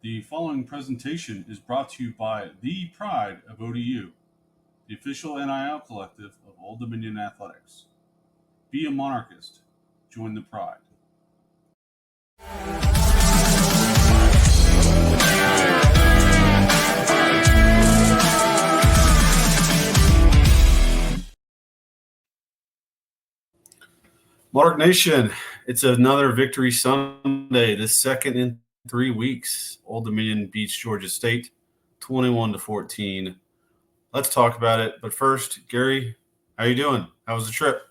The following presentation is brought to you by the Pride of ODU, the official NIL collective of Old Dominion Athletics. Be a monarchist. Join the Pride. Mark Nation, it's another Victory Sunday, the second in 3 weeks. Old Dominion beats Georgia State 21-14. Let's talk about it. But first, Gary, how you doing? How was the trip?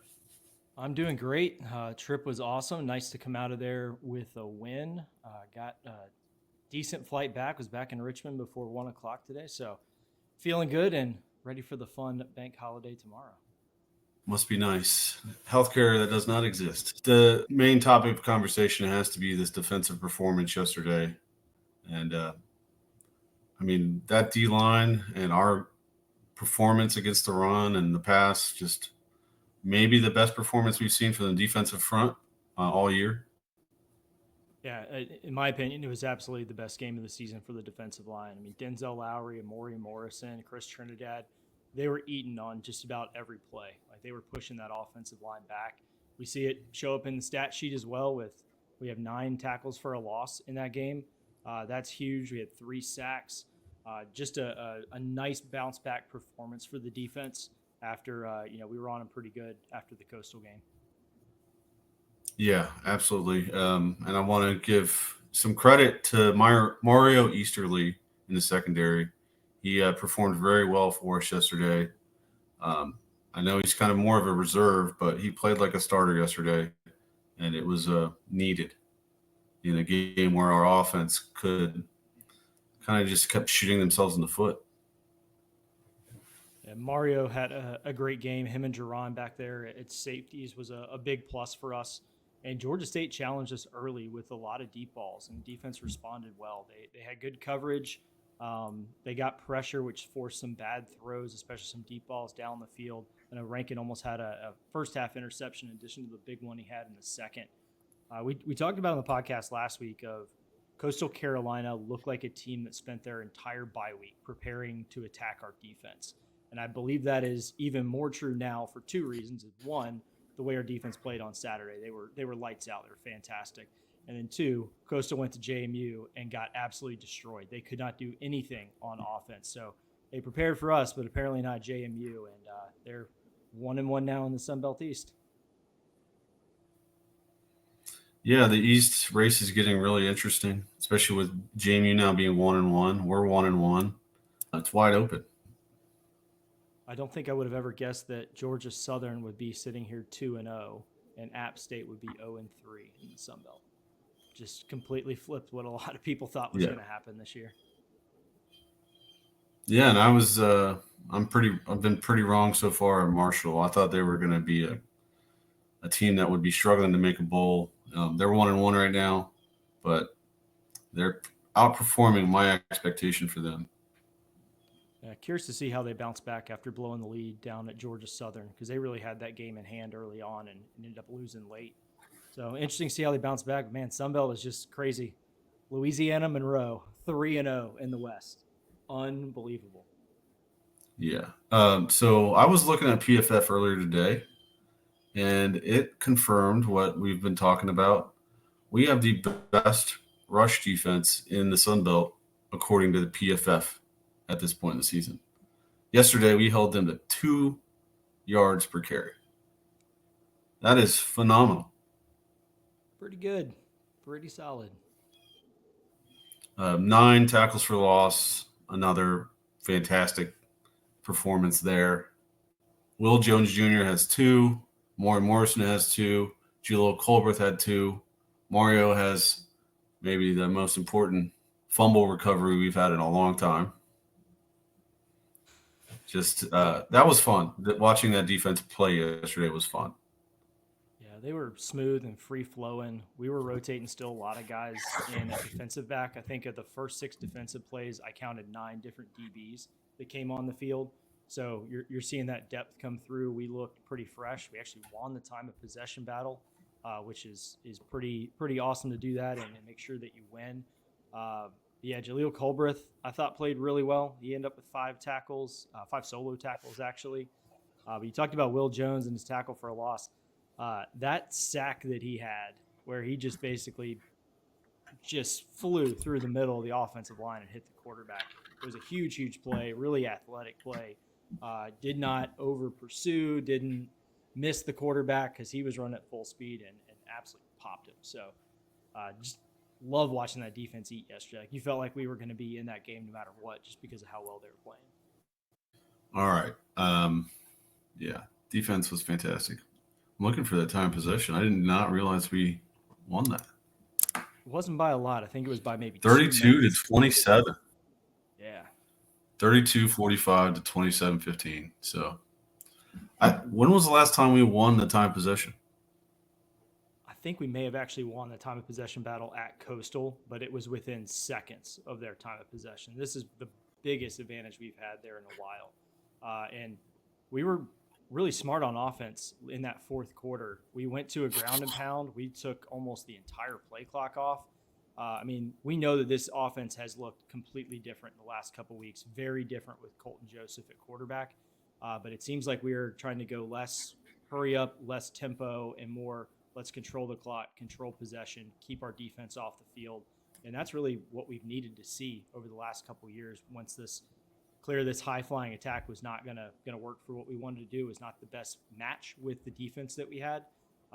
I'm doing great. Trip was awesome. Nice to come out of there with a win. Got a decent flight back. Was back in Richmond before 1 o'clock today. So feeling good and ready for the fun bank holiday tomorrow. Must be nice. Healthcare that does not exist. The main topic of conversation has to be this defensive performance yesterday. And, that D line and our performance against the run and the pass, just maybe the best performance we've seen from the defensive front all year. Yeah, in my opinion, it was absolutely the best game of the season for the defensive line. I mean, Denzel Lowry, Amori Morrison, Chris Trinidad, they were eating on just about every play. Like they were pushing that offensive line back. We see it show up in the stat sheet as well. We have 9 tackles for a loss in that game. That's huge. We had 3 sacks. Just a nice bounce back performance for the defense after we were on them pretty good after the Coastal game. Yeah, absolutely. And I want to give some credit to Mario Easterly in the secondary. He performed very well for us yesterday. I know he's kind of more of a reserve, but he played like a starter yesterday, and it was needed in a game where our offense could kind of just kept shooting themselves in the foot. Yeah, Mario had a great game. Him and Jerron back there at safeties was a big plus for us. And Georgia State challenged us early with a lot of deep balls, and defense responded well. They had good coverage. They got pressure, which forced some bad throws, especially some deep balls down the field. I know Rankin almost had a first half interception in addition to the big one he had in the second. We talked about on the podcast last week of Coastal Carolina looked like a team that spent their entire bye week preparing to attack our defense. And I believe that is even more true now for 2 reasons. One, the way our defense played on Saturday. They were lights out. They were fantastic. And then 2, Coastal went to JMU and got absolutely destroyed. They could not do anything on offense. So they prepared for us, but apparently not JMU. And they're 1-1 now in the Sun Belt East. Yeah, the East race is getting really interesting, especially with JMU now being 1-1. We're 1-1. It's wide open. I don't think I would have ever guessed that Georgia Southern would be sitting here 2-0 and App State would be 0-3 in the Sun Belt. Just completely flipped what a lot of people thought was going to happen this year. Yeah, and I've been pretty wrong so far at Marshall. I thought they were going to be a team that would be struggling to make a bowl. They're 1-1 right now, but they're outperforming my expectation for them. Curious to see how they bounce back after blowing the lead down at Georgia Southern, because they really had that game in hand early on and ended up losing late. So interesting to see how they bounce back. Man, Sunbelt is just crazy. Louisiana Monroe, 3-0 in the West. Unbelievable. Yeah. So I was looking at PFF earlier today, and it confirmed what we've been talking about. We have the best rush defense in the Sun Belt, according to the PFF at this point in the season. Yesterday, we held them to 2 yards per carry. That is phenomenal. Pretty good. Pretty solid. 9 tackles for loss. Another fantastic performance there. Will Jones Jr. has 2. Maury Morrison has 2. Julio Colbert had 2. Mario has maybe the most important fumble recovery we've had in a long time. Just that was fun. Watching that defense play yesterday was fun. Yeah, they were smooth and free flowing. We were rotating still a lot of guys in at defensive back. I think of the first 6 defensive plays, I counted 9 different DBs that came on the field. So you're seeing that depth come through. We looked pretty fresh. We actually won the time of possession battle, which is pretty awesome to do that and make sure that you win. Yeah, Jaleel Colbreth, I thought played really well. He ended up with 5 tackles, 5 solo tackles actually. But you talked about Will Jones and his tackle for a loss. That sack that he had, where he just basically just flew through the middle of the offensive line and hit the quarterback. It was a huge, huge play, really athletic play. Did not over pursue, didn't miss the quarterback because he was running at full speed and absolutely popped him. So just love watching that defense eat yesterday. Like, you felt like we were going to be in that game no matter what, just because of how well they were playing. All right. Yeah, defense was fantastic. I'm looking for that time possession. I did not realize we won that. It wasn't by a lot. I think it was by maybe 2 32 to minutes. 27. Yeah. 32-45 to 27-15. So, when was the last time we won the time possession? I think we may have actually won the time of possession battle at Coastal, but it was within seconds of their time of possession. This is the biggest advantage we've had there in a while. And we were really smart on offense in that fourth quarter. We went to a ground and pound. We took almost the entire play clock off. I mean, we know that this offense has looked completely different in the last couple of weeks, very different with Colton Joseph at quarterback. But it seems like we are trying to go less hurry up, less tempo, and more let's control the clock, control possession, keep our defense off the field. And that's really what we've needed to see over the last couple of years. Once this high flying attack was not gonna work for what we wanted to do, was not the best match with the defense that we had.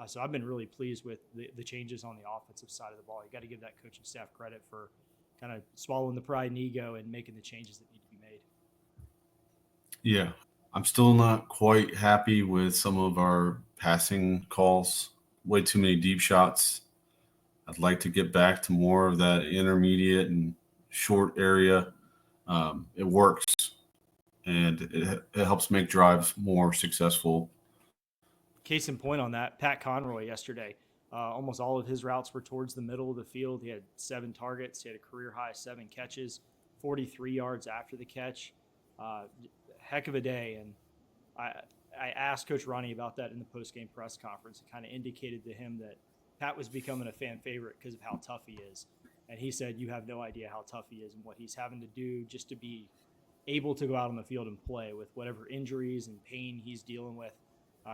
So I've been really pleased with the changes on the offensive side of the ball. You got to give that coaching staff credit for kind of swallowing the pride and ego and making the changes that need to be made. Yeah, I'm still not quite happy with some of our passing calls. Way too many deep shots. I'd like to get back to more of that intermediate and short area. It works, and it helps make drives more successful. Case in point on that, Pat Conroy yesterday. Almost all of his routes were towards the middle of the field. He had 7 targets. He had a career high 7 catches, 43 yards after the catch. Heck of a day. And I asked Coach Ronnie about that in the post-game press conference and kind of indicated to him that Pat was becoming a fan favorite because of how tough he is. And he said, you have no idea how tough he is and what he's having to do just to be able to go out on the field and play with whatever injuries and pain he's dealing with,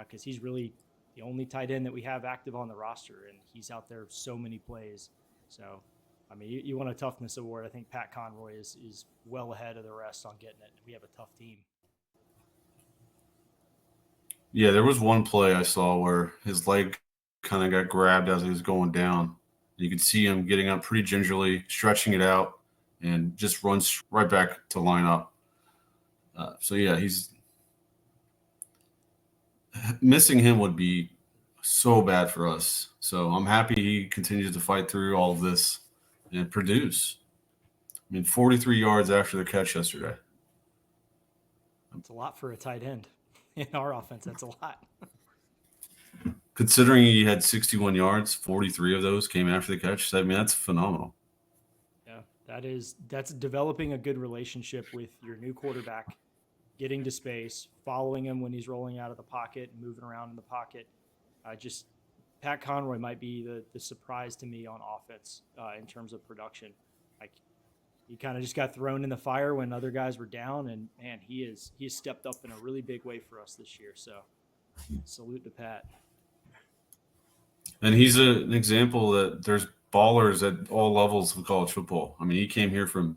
because he's really the only tight end that we have active on the roster, and he's out there so many plays. So, I mean, you want a toughness award. I think Pat Conroy is well ahead of the rest on getting it. We have a tough team. Yeah, there was one play I saw where his leg kind of got grabbed as he was going down. You could see him getting up pretty gingerly, stretching it out, and just runs right back to line up. So, yeah, he's missing him would be so bad for us. So I'm happy he continues to fight through all of this and produce. I mean, 43 yards after the catch yesterday. It's a lot for a tight end in our offense. That's a lot. Considering he had 61 yards, 43 of those came after the catch. I mean, that's phenomenal. Yeah, that's developing a good relationship with your new quarterback, getting to space, following him when he's rolling out of the pocket and moving around in the pocket. Just Pat Conroy might be the surprise to me on offense in terms of production. Like, he kind of just got thrown in the fire when other guys were down, and man, he has stepped up in a really big way for us this year. So salute to Pat. And he's an example that there's ballers at all levels of college football. I mean, he came here from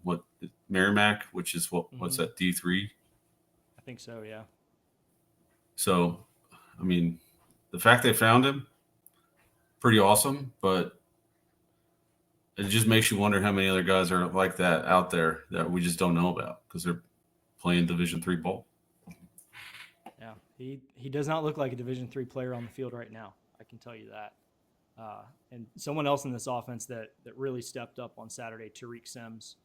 Merrimack, which is what's that, D3? I think so, yeah. So, I mean, the fact they found him, pretty awesome, but it just makes you wonder how many other guys are like that out there that we just don't know about because they're playing Division III ball. Yeah, he does not look like a Division III player on the field right now. I can tell you that. And someone else in this offense that really stepped up on Saturday, Tariq Sims.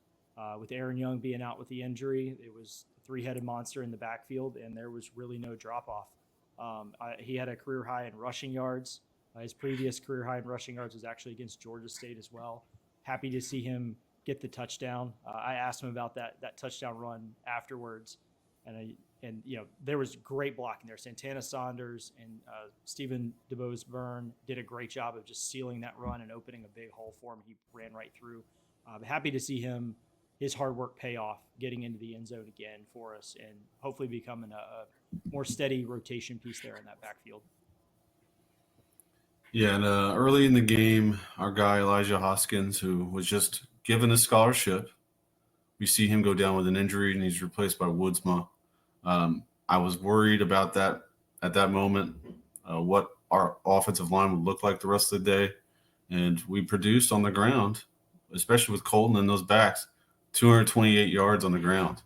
With Aaron Young being out with the injury, it was a 3-headed monster in the backfield, and there was really no drop-off. He had a career high in rushing yards. His previous career high in rushing yards was actually against Georgia State as well. Happy to see him get the touchdown. I asked him about that touchdown run afterwards, and there was great blocking there. Santana Saunders and Stephen DeBose Byrne did a great job of just sealing that run and opening a big hole for him. He ran right through. Happy to see his hard work pay off, getting into the end zone again for us, and hopefully becoming a more steady rotation piece there in that backfield. Yeah, and early in the game, our guy Elijah Hoskins, who was just given a scholarship, we see him go down with an injury, and he's replaced by Woodsma. I was worried about that at that moment, what our offensive line would look like the rest of the day, and we produced on the ground, especially with Colton and those backs, 228 yards on the ground.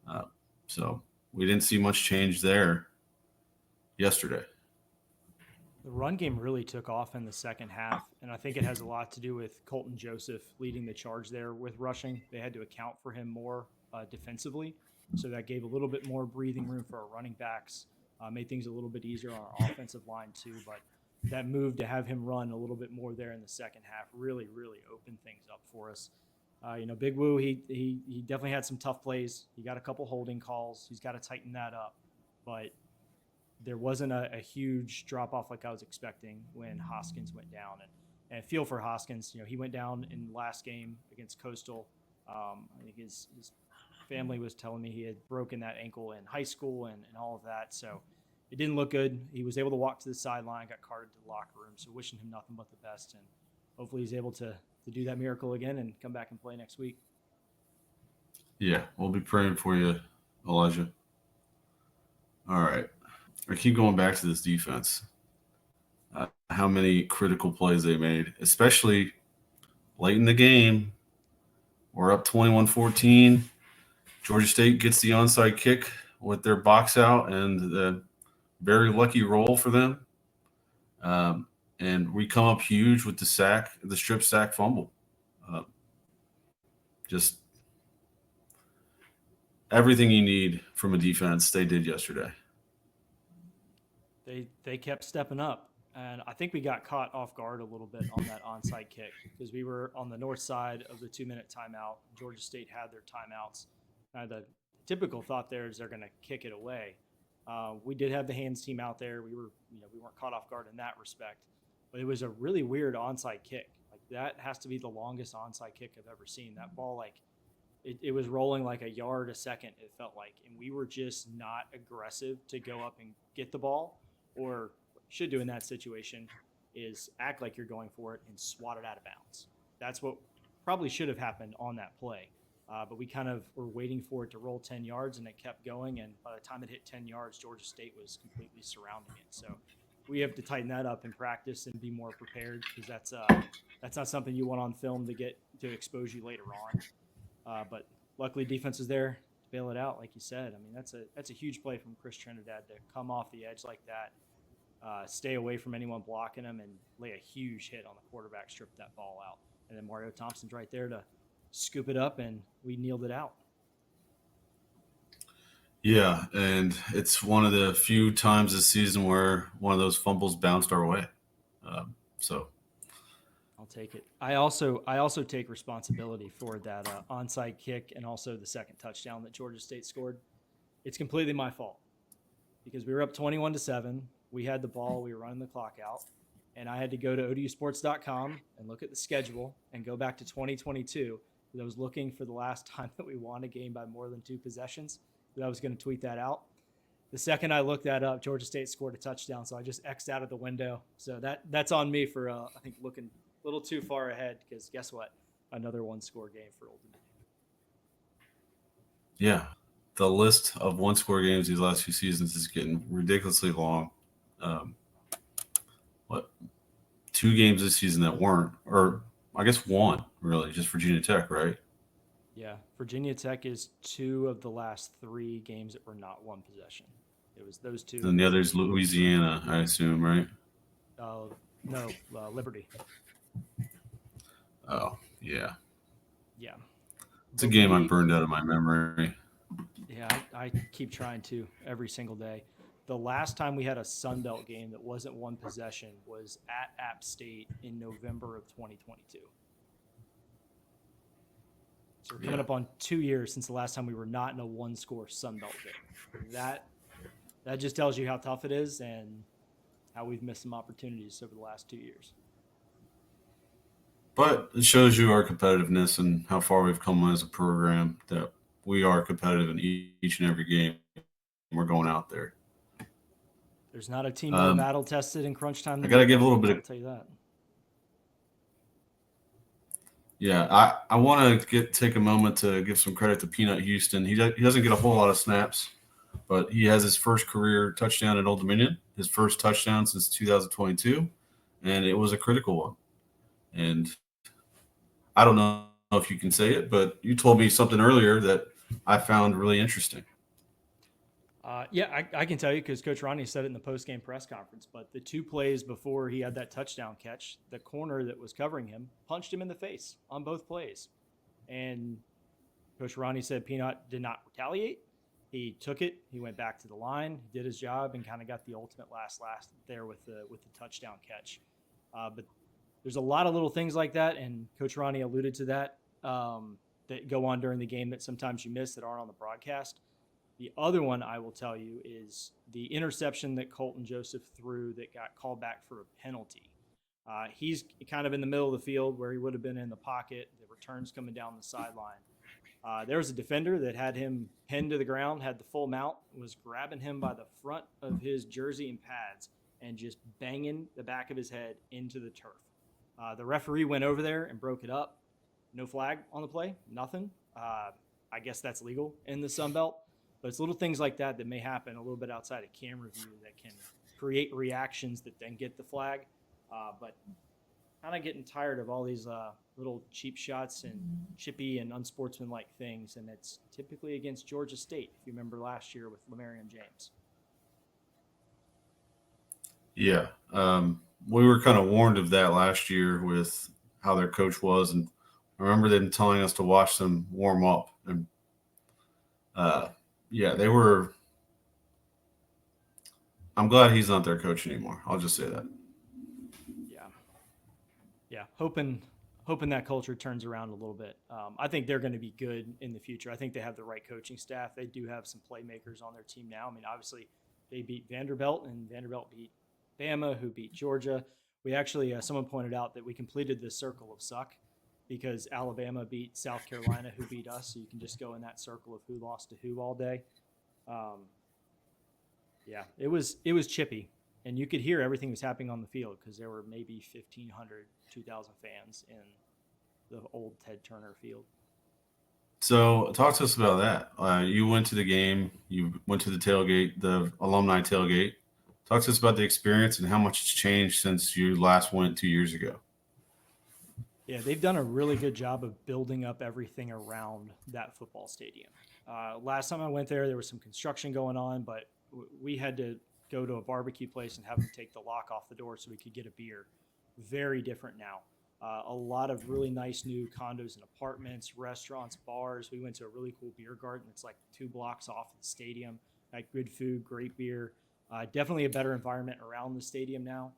Uh, so we didn't see much change there yesterday. The run game really took off in the second half, and I think it has a lot to do with Colton Joseph leading the charge there with rushing. They had to account for him more defensively, so that gave a little bit more breathing room for our running backs, made things a little bit easier on our offensive line too. But that move to have him run a little bit more there in the second half really, really opened things up for us. Big Woo, he definitely had some tough plays. He got a couple holding calls. He's got to tighten that up, but there wasn't a huge drop off like I was expecting when Hoskins went down. And feel for Hoskins, he went down in the last game against Coastal. I think his family was telling me he had broken that ankle in high school and all of that. So it didn't look good. He was able to walk to the sideline, got carted to the locker room. So wishing him nothing but the best. And hopefully he's able to do that miracle again and come back and play next week. Yeah, we'll be praying for you, Elijah. All right. I keep going back to this defense. How many critical plays they made, especially late in the game. We're up 21-14. Georgia State gets the onside kick with their box out, and the very lucky roll for them. And we come up huge with the strip sack fumble. Uh, just everything you need from a defense they did yesterday. They kept stepping up, and I think we got caught off guard a little bit on that onside kick because we were on the north side of the 2-minute timeout. Georgia State had their timeouts. The typical thought there is they're going to kick it away. We did have the hands team out there. We weren't caught off guard in that respect, but it was a really weird onside kick. Like that has to be the longest onside kick I've ever seen. That ball, like it was rolling like a yard a second, it felt like, and we were just not aggressive to go up and get the ball, or should do in that situation is act like you're going for it and swat it out of bounds. That's what probably should have happened on that play. But we kind of were waiting for it to roll 10 yards, and it kept going. And by the time it hit 10 yards, Georgia State was completely surrounding it. So we have to tighten that up in practice and be more prepared, because that's not something you want on film to expose you later on. But luckily, defense is there to bail it out, like you said. I mean, that's a huge play from Chris Trinidad to come off the edge like that, stay away from anyone blocking him, and lay a huge hit on the quarterback, strip that ball out. And then Mario Thompson's right there to scoop it up, and we kneeled it out. Yeah, and it's one of the few times this season where one of those fumbles bounced our way. So I'll take it. I also take responsibility for that onside kick and also the second touchdown that Georgia State scored. It's completely my fault because we were up 21-7. We had the ball. We were running the clock out. And I had to go to odusports.com and look at the schedule and go back to 2022. I was looking for the last time that we won a game by more than 2 possessions. I was going to tweet that out. The second I looked that up, Georgia State scored a touchdown, so I just X'd out of the window. So that's on me for, I think, looking a little too far ahead, because guess what? Another one-score game for Old Dominion. Yeah, the list of one-score games these last few seasons is getting ridiculously long. What, 2 games this season that weren't, or I guess 1, really, just Virginia Tech, right? Yeah, Virginia Tech is 2 of the last 3 games that were not one possession. It was those 2. And the other's Louisiana, I assume, right? No, Liberty. Oh, yeah. Yeah. It's a game I burned out of my memory. Yeah, I keep trying to every single day. The last time we had a Sun Belt game that wasn't one possession was at App State in November of 2022. So we're coming up on 2 years since the last time we were not in a one-score Sun Belt game. That just tells you how tough it is and how we've missed some opportunities over the last 2 years. But it shows you our competitiveness and how far we've come as a program, that we are competitive in each and every game we're going out there. There's not a team more Um, battle tested in crunch time I than got the to give a little Rebels. bit I'll of, tell you that. yeah, I want to take a moment to give some credit to Peanut Houston. He doesn't get a whole lot of snaps, but he has his first career touchdown at Old Dominion, his first touchdown since 2022, and it was a critical one. And I don't know if you can say it, but you told me something earlier that I found really interesting. Yeah, I can tell you because Coach Ronnie said it in the post game press conference. But the 2 plays before he had that touchdown catch, the corner that was covering him punched him in the face on both plays. And Coach Ronnie said Peanut did not retaliate. He took it. He went back to the line, did his job, and kind of got the ultimate last there with the touchdown catch. But there's a lot of little things like that, and Coach Ronnie alluded to that that go on during the game that sometimes you miss that aren't on the broadcast. The other one I will tell you is the interception that Colton Joseph threw that got called back for a penalty. He's kind of in the middle of the field where he would have been in the pocket. The return's coming down the sideline. There was a defender that had him pinned to the ground, had the full mount, was grabbing him by the front of his jersey and pads and just banging the back of his head into the turf. The referee went over there and broke it up. No flag on the play, nothing. I guess that's legal in the Sun Belt. But it's little things like that that may happen a little bit outside of camera view that can create reactions that then get the flag. But kind of getting tired of all these little cheap shots and chippy and unsportsmanlike things. And it's typically against Georgia State, if you remember last year with Lamarion James. Yeah. We were kind of warned of that last year with how their coach was. And I remember them telling us to watch them warm up. And uh, yeah, they were. I'm glad he's not their coach anymore. I'll just say that. Yeah. Yeah. Hoping that culture turns around a little bit. I think they're going to be good in the future. I think they have the right coaching staff. They do have some playmakers on their team now. I mean, obviously, they beat Vanderbilt, and Vanderbilt beat Bama, who beat Georgia. We actually, someone pointed out that we completed the circle of suck because Alabama beat South Carolina, who beat us. So you can just go in that circle of who lost to who all day. Um, yeah, it was chippy, and you could hear everything was happening on the field because there were maybe 1,500, 2,000 fans in the old Ted Turner Field. So, talk to us about that. You went to the game. You went to the tailgate, the alumni tailgate. Talk to us about the experience and how much it's changed since you last went 2 years ago. Yeah, they've done a really good job of building up everything around that football stadium. Last time I went there was some construction going on, but we had to go to a barbecue place and have them take the lock off the door so we could get a beer. Very different now. A lot of really nice new condos and apartments, restaurants, bars. We went to a really cool beer garden that's like 2 blocks off of the stadium. Had good food, great beer. Definitely a better environment around the stadium now.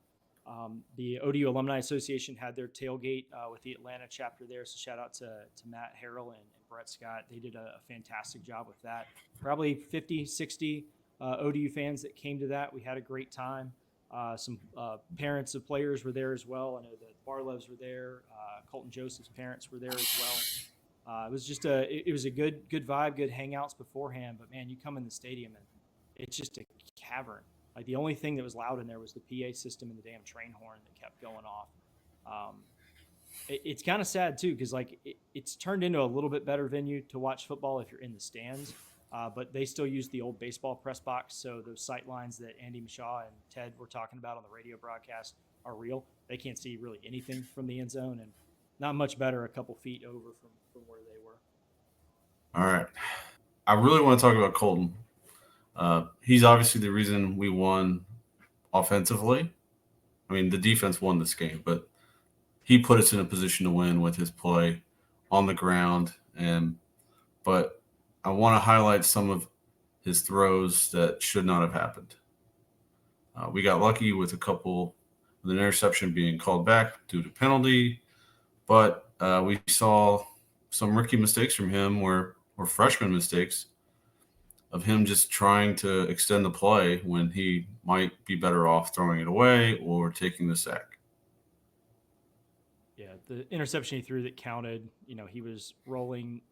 The ODU Alumni Association had their tailgate with the Atlanta chapter there. So shout out to Matt Harrell and Brett Scott. They did a fantastic job with that. Probably 50, 60 ODU fans that came to that. We had a great time. Some parents of players were there as well. I know the Barlows were there. Colton Joseph's parents were there as well. It was just it was a good vibe, good hangouts beforehand. But man, you come in the stadium and it's just a cavern. Like the only thing that was loud in there was the PA system and the damn train horn that kept going off. Um, it's kind of sad too because like it's turned into a little bit better venue to watch football if you're in the stands. But they still use the old baseball press box, so those sight lines that Andy Mishaw and Ted were talking about on the radio broadcast are real. They can't see really anything from the end zone, and not much better a couple feet over from where they were. All right. I really want to talk about Colton. He's obviously the reason we won offensively. I mean, the defense won this game, but he put us in a position to win with his play on the ground. But I want to highlight some of his throws that should not have happened. We got lucky with a couple, with an interception being called back due to penalty, but we saw some rookie mistakes from him or freshman mistakes of him just trying to extend the play when he might be better off throwing it away or taking the sack. Yeah, the interception he threw that counted, he was rolling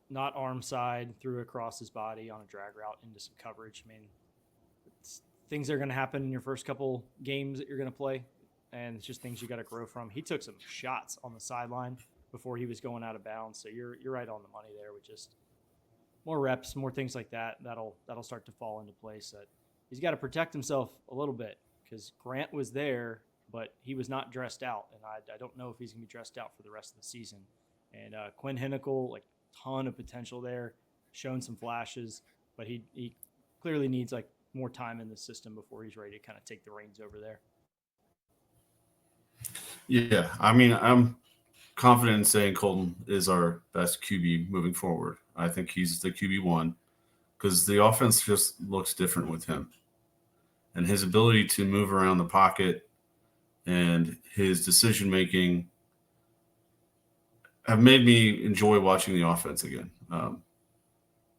not arm side, threw across his body on a drag route into some coverage. I mean, things that are going to happen in your first couple games that you're going to play, and it's just things you got to grow from. He took some shots on the sideline before he was going out of bounds, so you're right on the money there with just more reps, more things like that. That'll start to fall into place. That he's got to protect himself a little bit because Grant was there, but he was not dressed out, and I don't know if he's gonna be dressed out for the rest of the season. And Quinn Henical, like ton of potential there, shown some flashes, but he clearly needs like more time in the system before he's ready to kind of take the reins over there. Yeah, I mean, I'm confident in saying Colton is our best QB moving forward. I think he's the QB1 because the offense just looks different with him. And his ability to move around the pocket and his decision making have made me enjoy watching the offense again.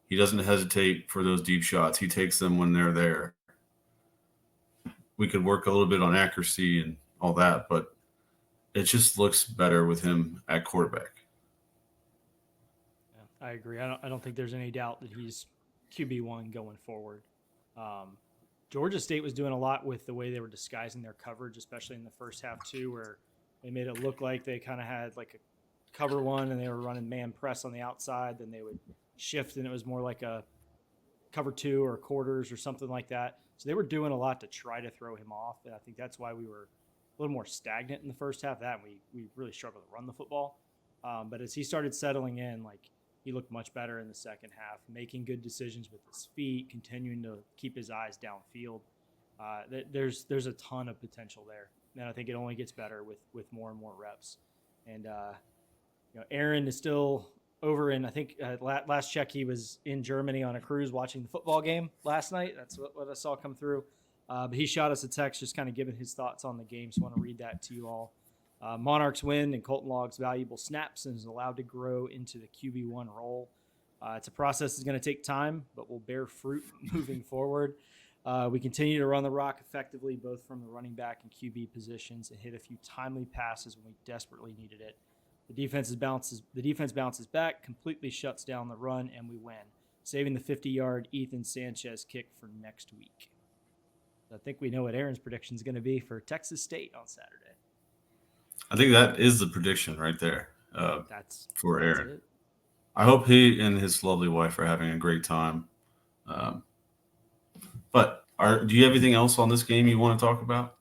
He doesn't hesitate for those deep shots. He takes them when they're there. We could work a little bit on accuracy and all that, but it just looks better with him at quarterback. Yeah, I agree. I don't think there's any doubt that he's QB1 going forward. Georgia State was doing a lot with the way they were disguising their coverage, especially in the first half too, where they made it look like they kind of had like a cover one and they were running man press on the outside. Then they would shift and it was more like a cover two or quarters or something like that. So they were doing a lot to try to throw him off, and I think that's why we were a little more stagnant in the first half. That we really struggled to run the football. But as he started settling in, like he looked much better in the second half, making good decisions with his feet, continuing to keep his eyes downfield. There's a ton of potential there, and I think it only gets better with more and more reps. And Aaron is still over in, I think last check he was in Germany on a cruise watching the football game last night. That's what I saw come through. But he shot us a text just kind of giving his thoughts on the game, so I want to read that to you all. Monarchs win and Colton logs valuable snaps and is allowed to grow into the QB1 role. It's a process that's going to take time, but will bear fruit moving forward. We continue to run the rock effectively, both from the running back and QB positions, and hit a few timely passes when we desperately needed it. The defense bounces back, completely shuts down the run, and we win, saving the 50-yard Ethan Sanchez kick for next week. I think we know what Aaron's prediction is going to be for Texas State on Saturday. I think that is the prediction right there for Aaron. It. I hope he and his lovely wife are having a great time. But do you have anything else on this game you want to talk about?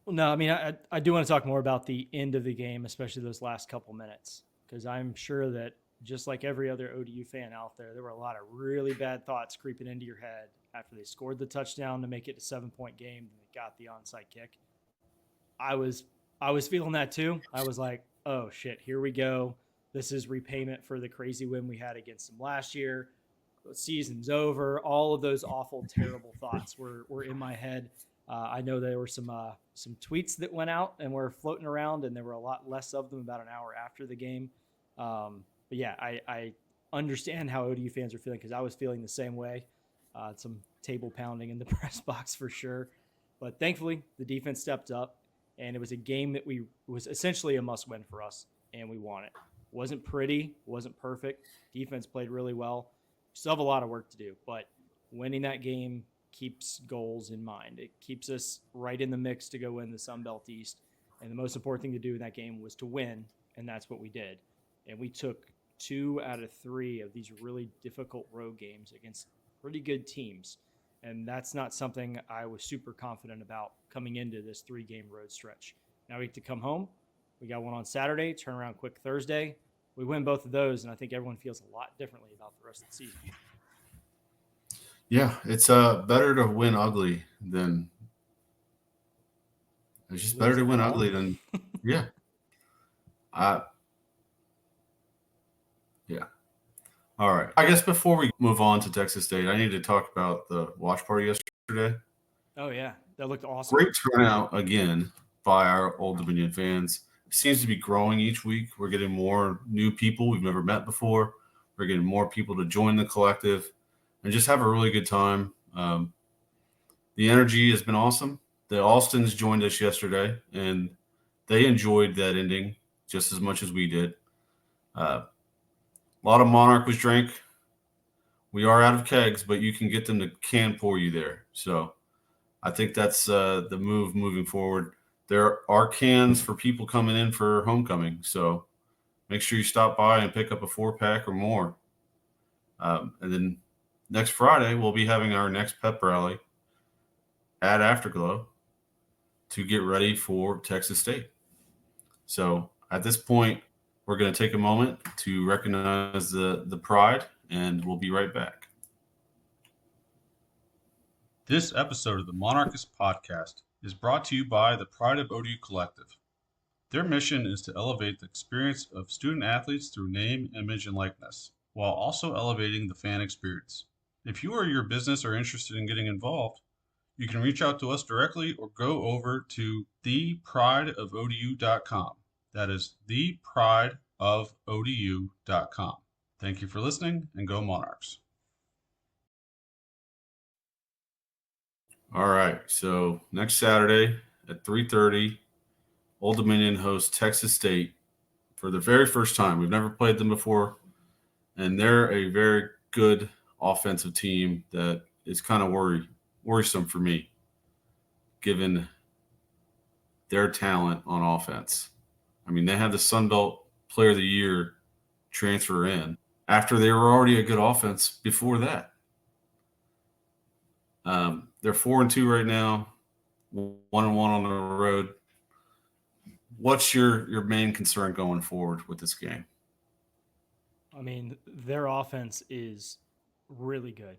Well, no, I mean, I do want to talk more about the end of the game, especially those last couple minutes, because I'm sure that just like every other ODU fan out there were a lot of really bad thoughts creeping into your head after they scored the touchdown to make it a 7-point game and they got the onside kick. I was feeling that too. I was like, oh shit, here we go. This is repayment for the crazy win we had against them last year. The season's over. All of those awful, terrible thoughts were in my head. I know there were some tweets that went out and were floating around, and there were a lot less of them about an hour after the game. But yeah, I understand how ODU fans are feeling because I was feeling the same way. Some table pounding in the press box for sure. But thankfully, the defense stepped up, and it was a game that was essentially a must-win for us, and we won it. Wasn't pretty, wasn't perfect. Defense played really well. Still have a lot of work to do, but winning that game keeps goals in mind. It keeps us right in the mix to go win the Sun Belt East. And the most important thing to do in that game was to win, and that's what we did. And we took 2 out of 3 of these really difficult road games against pretty good teams. And that's not something I was super confident about coming into this 3-game road stretch. Now we get to come home. We got one on Saturday, turn around quick Thursday. We win both of those, and I think everyone feels a lot differently about the rest of the season. Yeah, it's better to win ugly than – it's just better to win ugly than – yeah. Yeah. All right. I guess before we move on to Texas State, I need to talk about the watch party yesterday. Oh, yeah. That looked awesome. Great turnout again by our Old Dominion fans. It seems to be growing each week. We're getting more new people we've never met before. We're getting more people to join the collective and just have a really good time. The energy has been awesome. The Austins joined us yesterday, and they enjoyed that ending just as much as we did. A lot of Monarch was drank. We are out of kegs, but you can get them to can pour you there. So I think that's the move moving forward. There are cans for people coming in for homecoming. So make sure you stop by and pick up a 4-pack or more. And then next Friday, we'll be having our next pep rally at Afterglow to get ready for Texas State. So at this point, we're going to take a moment to recognize the pride, and we'll be right back. This episode of the Monarchist Podcast is brought to you by the Pride of ODU Collective. Their mission is to elevate the experience of student athletes through name, image, and likeness, while also elevating the fan experience. If you or your business are interested in getting involved, you can reach out to us directly or go over to theprideofodu.com. That is theprideofodu.com. Thank you for listening, and go Monarchs. All right, so next Saturday at 3:30, Old Dominion hosts Texas State for the very first time. We've never played them before, and they're a very good offensive team that is kind of worrisome for me, given their talent on offense. I mean, they had the Sun Belt Player of the Year transfer in after they were already a good offense before that. They're 4-2 right now, 1-1 on the road. What's your main concern going forward with this game? I mean, their offense is really good.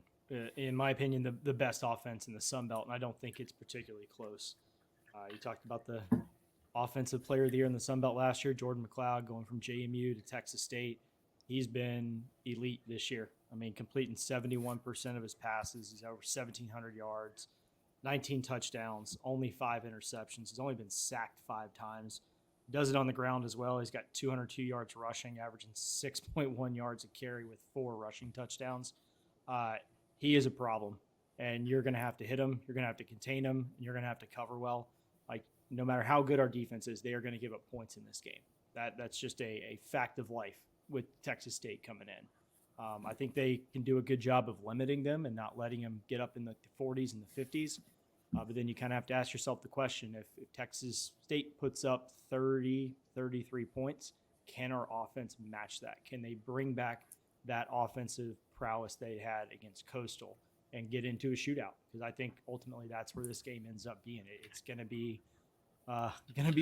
In my opinion, the best offense in the Sun Belt, and I don't think it's particularly close. You talked about the offensive player of the year in the Sun Belt last year, Jordan McLeod, going from JMU to Texas State. He's been elite this year. I mean, completing 71% of his passes. He's over 1,700 yards, 19 touchdowns, only 5 interceptions. He's only been sacked 5 times. Does it on the ground as well. He's got 202 yards rushing, averaging 6.1 yards a carry with 4 rushing touchdowns. He is a problem, and you're going to have to hit him. You're going to have to contain him, and you're going to have to cover well. Like, no matter how good our defense is, they are going to give up points in this game. That's just a fact of life with Texas State coming in. I think they can do a good job of limiting them and not letting them get up in the 40s and the 50s. But then you kind of have to ask yourself the question, if Texas State puts up 30, 33 points, can our offense match that? Can they bring back that offensive prowess they had against Coastal and get into a shootout? Because I think ultimately that's where this game ends up being. It's going to be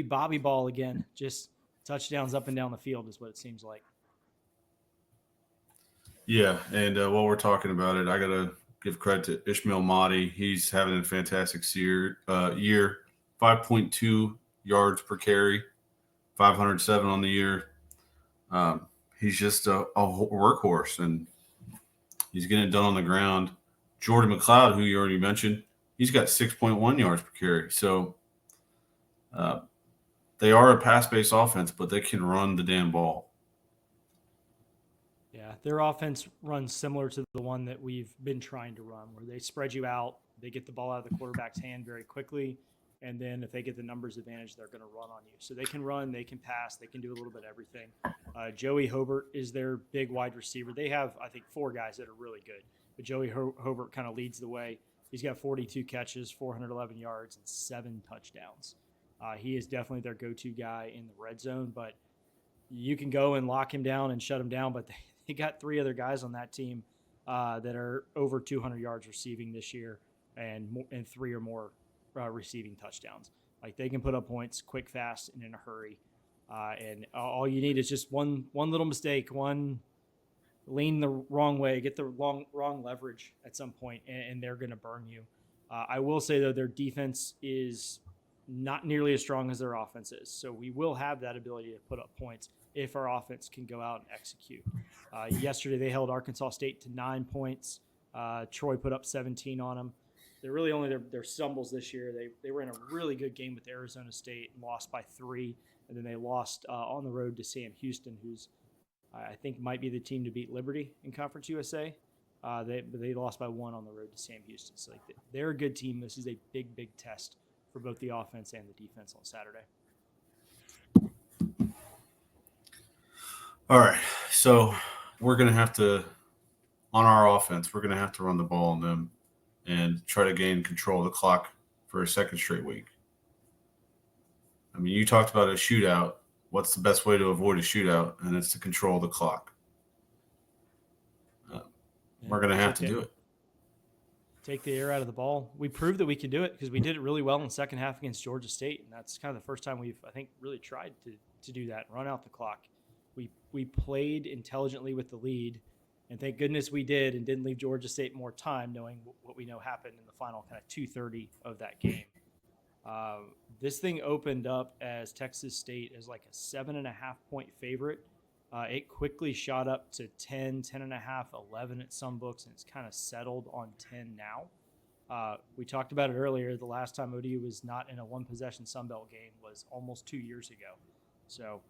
Bobby ball again. Just touchdowns up and down the field is what it seems like. Yeah, and while we're talking about it, I got to give credit to Ishmael Mahdi. He's having a fantastic year, 5.2 yards per carry, 507 on the year. He's just a workhorse, and he's getting it done on the ground. Jordan McLeod, who you already mentioned, he's got 6.1 yards per carry. So they are a pass-based offense, but they can run the damn ball. Yeah, their offense runs similar to the one that we've been trying to run, where they spread you out, they get the ball out of the quarterback's hand very quickly, and then if they get the numbers advantage, they're going to run on you. So they can run, they can pass, they can do a little bit of everything. Joey Hobart is their big wide receiver. They have, I think, 4 guys that are really good, but Joey Hobart kind of leads the way. He's got 42 catches, 411 yards, and 7 touchdowns. He is definitely their go-to guy in the red zone, but you can go and lock him down and shut him down, but they got 3 other guys on that team that are over 200 yards receiving this year and 3 or more receiving touchdowns. Like, they can put up points quick, fast, and in a hurry. And all you need is just one little mistake, one lean the wrong way, get the wrong leverage at some point, and they're going to burn you. I will say, though, their defense is not nearly as strong as their offense is. So we will have that ability to put up points if our offense can go out and execute. Yesterday, they held Arkansas State to 9 points. Troy put up 17 on them. They're really only their stumbles this year. They were in a really good game with Arizona State and lost by 3. And then they lost on the road to Sam Houston, who's I think might be the team to beat Liberty in Conference USA. They lost by 1 on the road to Sam Houston. So they're a good team. This is a big, big test for both the offense and the defense on Saturday. All right. So we're going to have to, on our offense, we're going to have to run the ball on them and try to gain control of the clock for a second straight week. I mean, you talked about a shootout. What's the best way to avoid a shootout? And it's to control the clock. Uh, Yeah, we're going to have take to it. do it. Take the air out of the ball. We proved that we could do it because we did it really well in the second half against Georgia State, and that's kind of the first time we've, I think, really tried to do that, run out the clock. We played intelligently with the lead, and thank goodness we did, and didn't leave Georgia State more time, knowing what we know happened in the final kind of 2:30 of that game. Uh, this thing opened up as Texas State as like a 7.5 point favorite. It quickly shot up to 10, 10 and a half, 11 at some books, and it's kind of settled on 10 now. We talked about it earlier. The last time ODU was not in a one possession Sunbelt game was almost 2 years ago. So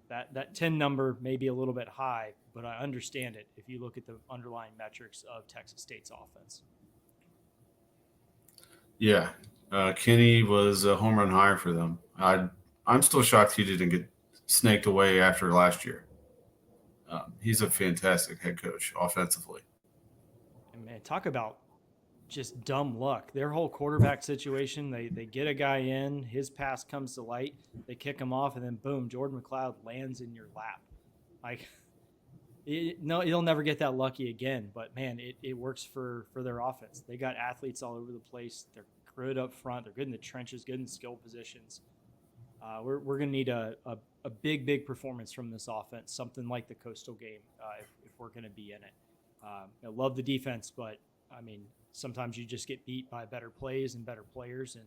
that 10 number may be a little bit high, but I understand it if you look at the underlying metrics of Texas State's offense. Yeah. Kenny was a home run higher for them. I'm still shocked he didn't get snaked away after last year. He's a fantastic head coach offensively. And man, talk about just dumb luck. Their whole quarterback situation, they get a guy in, his pass comes to light, they kick him off, and then boom, Jordan McLeod lands in your lap. Like, no, you'll never get that lucky again. But man, it works for their offense. They got athletes all over the place. They're good up front. They're good in the trenches, good in skill positions. We're going to need a big performance from this offense, something like the Coastal game, if we're going to be in it. I love the defense, but I mean, sometimes you just get beat by better plays and better players, and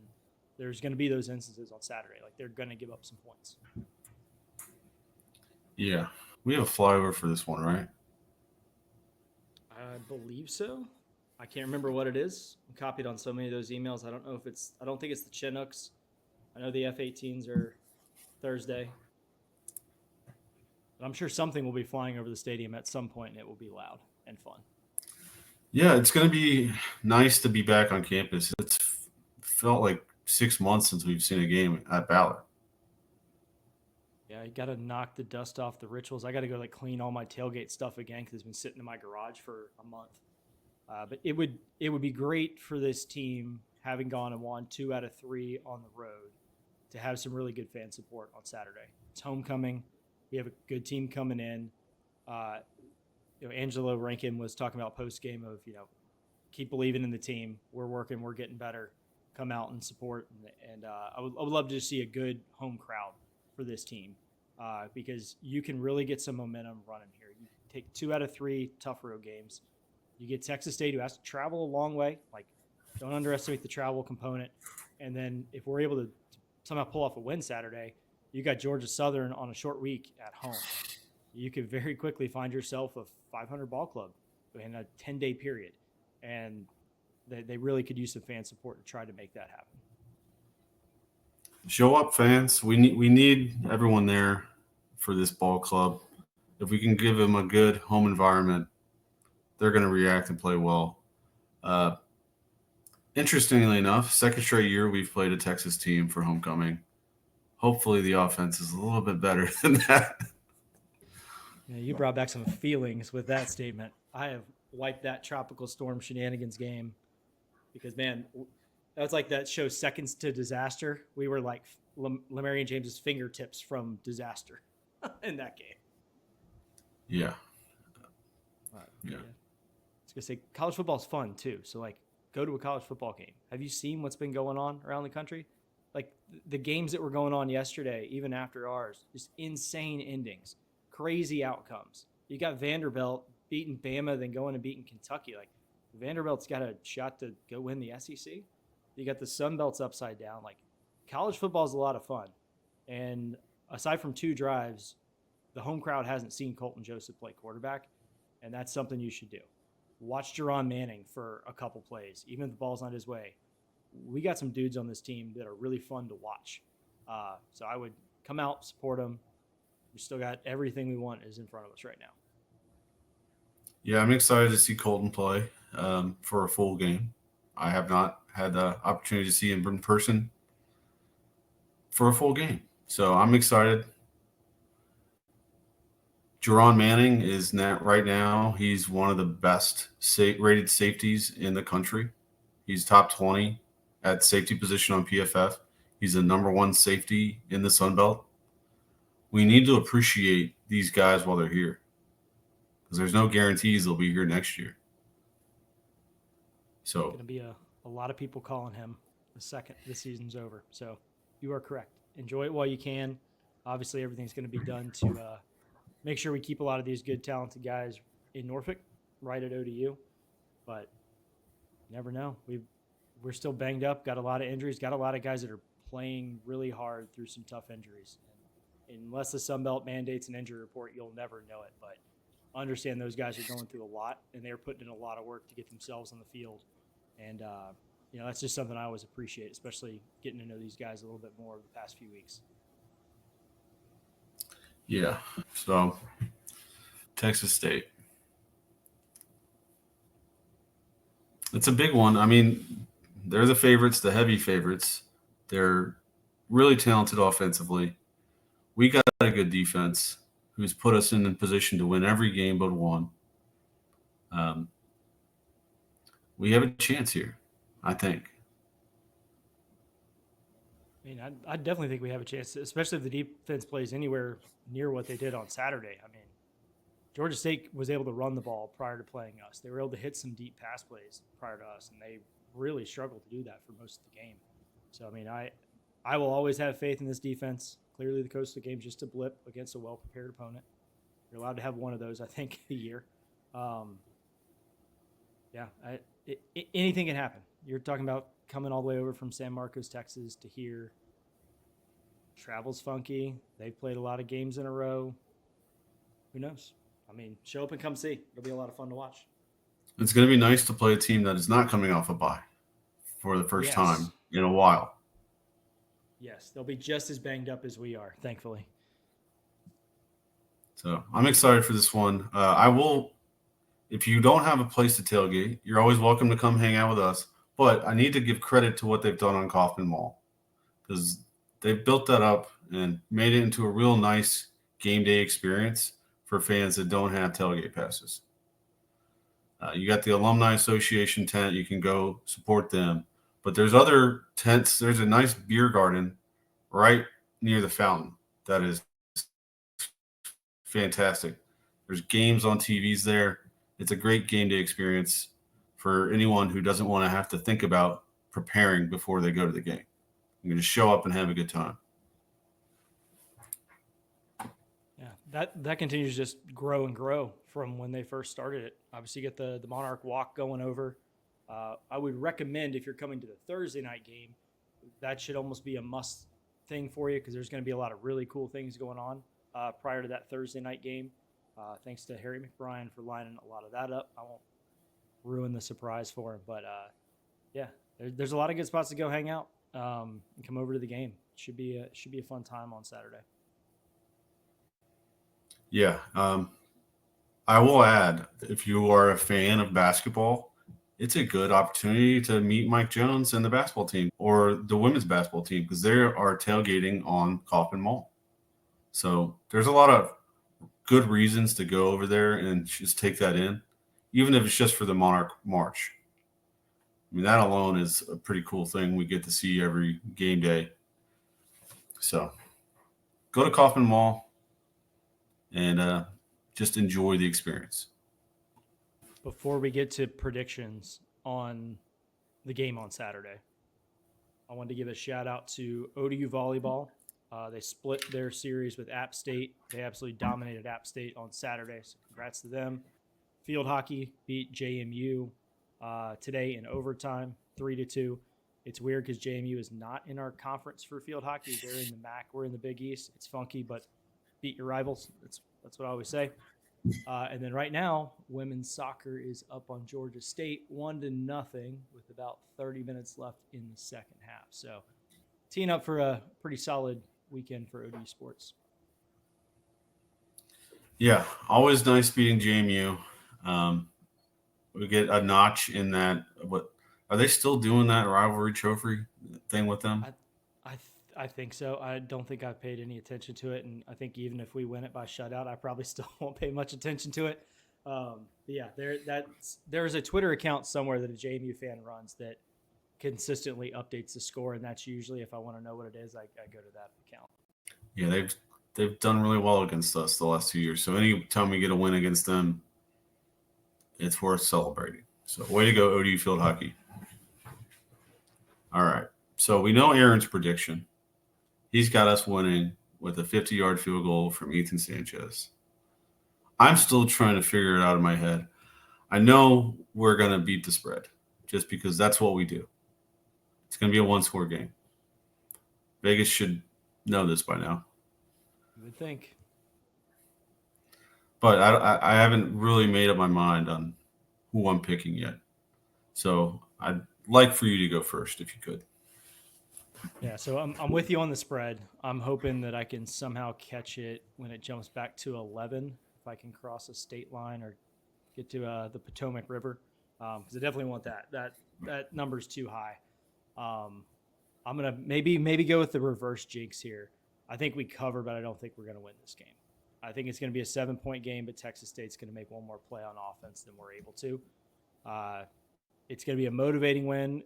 there's going to be those instances on Saturday. Like, they're going to give up some points. Yeah. We have a flyover for this one, right? I believe so. I can't remember what it is. I'm copied on so many of those emails. I don't know if it's. I don't think it's the Chinooks. I know the F-18s are Thursday. But I'm sure something will be flying over the stadium at some point, and it will be loud and fun. Yeah, it's going to be nice to be back on campus. It's felt like 6 months since we've seen a game at Ballard. Yeah, I got to knock the dust off the rituals. I got to go like clean all my tailgate stuff again because it's been sitting in my garage for a month. But it would be great for this team, having gone and won 2 out of 3 on the road, to have some really good fan support on Saturday. It's homecoming. We have a good team coming in. Uh, Angelo Rankin was talking about post game of keep believing in the team. We're working. We're getting better. Come out and support. And I would love to see a good home crowd for this team because you can really get some momentum running here. You take 2 out of 3 tough road games. You get Texas State, who has to travel a long way. Like, don't underestimate the travel component. And then if we're able to somehow pull off a win Saturday, you got Georgia Southern on a short week at home. You could very quickly find yourself a 500 ball club in a 10-day period. And they really could use some fan support to try to make that happen. Show up, fans. We need everyone there for this ball club. If we can give them a good home environment, they're going to react and play well. Uh, Interestingly enough, second straight year we've played a Texas team for homecoming. Hopefully the offense is a little bit better than that. Yeah, you brought back some feelings with that statement. I have wiped that tropical storm shenanigans game because, man, that was like that show Seconds to Disaster. We were like Lamarian James's fingertips from disaster in that game. Yeah. Yeah. I was gonna say college football is fun too. So like, go to a college football game. Have you seen what's been going on around the country? Like the games that were going on yesterday, even after ours, just insane endings, crazy outcomes. You got Vanderbilt beating Bama, then going and beating Kentucky. Like Vanderbilt's got a shot to go win the SEC. You got the Sun Belt's upside down. Like college football is a lot of fun. And aside from 2 drives, the home crowd hasn't seen Colton Joseph play quarterback, and that's something you should do. Watch Jerron Manning for a couple plays, even if the ball's not his way. We got some dudes on this team that are really fun to watch. So I would come out, support them. We still got everything we want is in front of us right now. Yeah, I'm excited to see Colton play for a full game. I have not had the opportunity to see him in person for a full game. So I'm excited. Jerron Manning is not right now. He's one of the best rated safeties in the country. He's top 20 at safety position on PFF. He's the number one safety in the Sun Belt. We need to appreciate these guys while they're here because there's no guarantees they'll be here next year. So Going to be a lot of people calling him the second the season's over. So you are correct. Enjoy it while you can. Obviously, everything's going to be done to make sure we keep a lot of these good, talented guys in Norfolk, right at ODU. But you never know. We're still banged up, got a lot of injuries, got a lot of guys that are playing really hard through some tough injuries. And unless the Sun Belt mandates an injury report, you'll never know it. But understand those guys are going through a lot, and they're putting in a lot of work to get themselves on the field. And that's just something I always appreciate, especially getting to know these guys a little bit more over the past few weeks. yeah, so Texas State. It's a big one. I mean, they're the favorites, the heavy favorites. They're really talented offensively. We got a good defense who's put us in a position to win every game but one. Um, we have a chance here, I think. I mean, I definitely think we have a chance, especially if the defense plays anywhere near what they did on Saturday. I mean, Georgia State was able to run the ball prior to playing us. They were able to hit some deep pass plays prior to us, and they really struggled to do that for most of the game. So, I mean, I will always have faith in this defense. Clearly, the Coastal game is just a blip against a well-prepared opponent. You're allowed to have one of those, I think, a year. Yeah, anything can happen. You're talking about coming all the way over from San Marcos, Texas to here. Travel's funky. They've played a lot of games in a row. Who knows? I mean, show up and come see. It'll be a lot of fun to watch. It's going to be nice to play a team that is not coming off a bye for the first time in a while. Yes, they'll be just as banged up as we are, thankfully. So I'm excited for this one. I will, if you don't have a place to tailgate, you're always welcome to come hang out with us. But I need to give credit to what they've done on Kaufman Mall because they've built that up and made it into a real nice game day experience for fans that don't have tailgate passes. You got the Alumni Association tent. You can go support them. But there's other tents. There's a nice beer garden right near the fountain that is fantastic. There's games on TVs there. It's a great game day experience for anyone who doesn't want to have to think about preparing before they go to the game. You can just show up and have a good time. Yeah, that continues to just grow and grow from when they first started it. Obviously, you get the Monarch Walk going over. I would recommend if you're coming to the Thursday night game, that should almost be a must thing for you because there's going to be a lot of really cool things going on prior to that Thursday night game. Thanks to Harry McBrien for lining a lot of that up. I won't ruin the surprise for him, but yeah, there's a lot of good spots to go hang out and come over to the game. Should be a fun time on Saturday. Yeah. I will add, if you are a fan of basketball, it's a good opportunity to meet Mike Jones and the basketball team or the women's basketball team because they are tailgating on Kaufman Mall. So there's a lot of good reasons to go over there and just take that in, even if it's just for the Monarch March. I mean, that alone is a pretty cool thing we get to see every game day. So go to Kaufman Mall and just enjoy the experience. Before we get to predictions on the game on Saturday, I wanted to give a shout out to ODU Volleyball. They split their series with App State. They absolutely dominated App State on Saturday, so congrats to them. Field hockey beat JMU today in overtime, 3-2. It's weird because JMU is not in our conference for field hockey. They're in the MAC. We're in the Big East. It's funky, but beat your rivals. That's what I always say. And then right now, women's soccer is up on Georgia State 1-0 with about 30 minutes left in the second half. So teeing up for a pretty solid weekend for ODU sports. Yeah, always nice beating JMU. We get a notch in that. What are they still doing that rivalry trophy thing with them? I think so. I don't think I've paid any attention to it, and I think even if we win it by shutout, I probably still won't pay much attention to it. But yeah, there's a Twitter account somewhere that a JMU fan runs that consistently updates the score, and that's usually if I want to know what it is, I go to that account. Yeah, they've done really well against us the last 2 years. So any time we get a win against them, it's worth celebrating. So way to go, ODU field hockey. All right. So we know Aaron's prediction. He's got us winning with a 50-yard field goal from Ethan Sanchez. I'm still trying to figure it out in my head. I know we're going to beat the spread just because that's what we do. It's going to be a one-score game. Vegas should know this by now. You would think. But I haven't really made up my mind on who I'm picking yet. So I'd like for you to go first if you could. Yeah, so I'm with you on the spread. I'm hoping that I can somehow catch it when it jumps back to 11, if I can cross a state line or get to the Potomac River, because I definitely want that. That number's too high. I'm gonna maybe go with the reverse jinx here. I think we cover, but I don't think we're gonna win this game. I think it's gonna be a 7-point game, but Texas State's gonna make one more play on offense than we're able to. It's gonna be a motivating win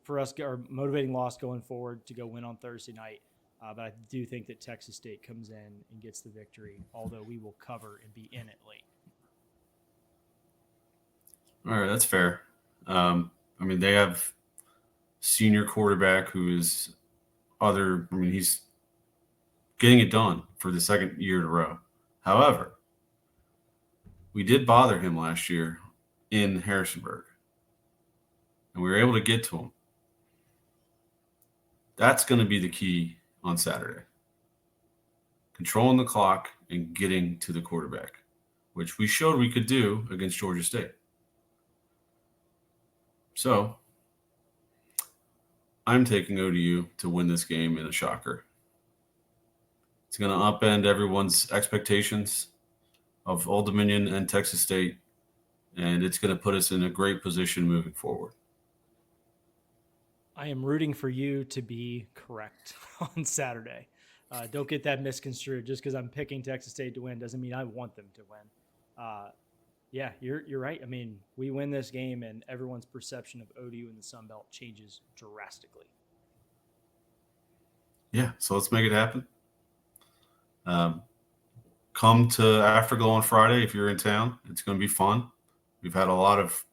for us, or motivating loss going forward to go win on Thursday night. But I do think that Texas State comes in and gets the victory, although we will cover and be in it late. All right, that's fair. They have senior quarterback who is he's getting it done for the second year in a row. However, we did bother him last year in Harrisonburg, and we were able to get to him. That's going to be the key on Saturday. Controlling the clock and getting to the quarterback, which we showed we could do against Georgia State. So I'm taking ODU to win this game in a shocker. It's going to upend everyone's expectations of Old Dominion and Texas State, and it's going to put us in a great position moving forward. I am rooting for you to be correct on Saturday. Don't get that misconstrued. Just because I'm picking Texas State to win doesn't mean I want them to win. Yeah, you're right. I mean, we win this game, and everyone's perception of ODU in the Sun Belt changes drastically. Yeah, so let's make it happen. Come to Afterglow on Friday if you're in town. It's going to be fun. We've had a lot of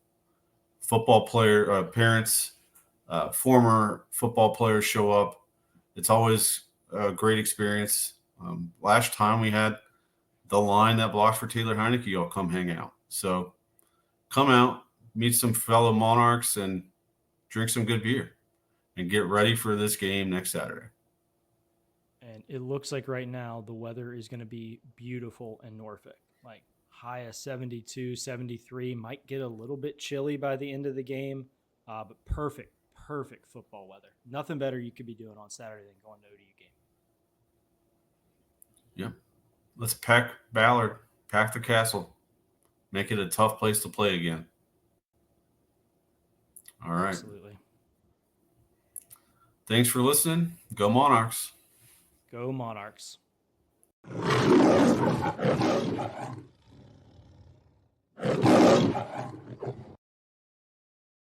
football parents, former football players show up. It's always a great experience. Last time we had the line that blocks for Taylor Heineke all come hang out. So come out, meet some fellow Monarchs, and drink some good beer and get ready for this game next Saturday. And it looks like right now the weather is going to be beautiful in Norfolk. Like high of 72, 73, might get a little bit chilly by the end of the game, but perfect football weather. Nothing better you could be doing on Saturday than going to ODU game. Yeah. Let's pack Ballard, pack the castle, make it a tough place to play again. All right. Absolutely. Thanks for listening. Go Monarchs. Go Monarchs.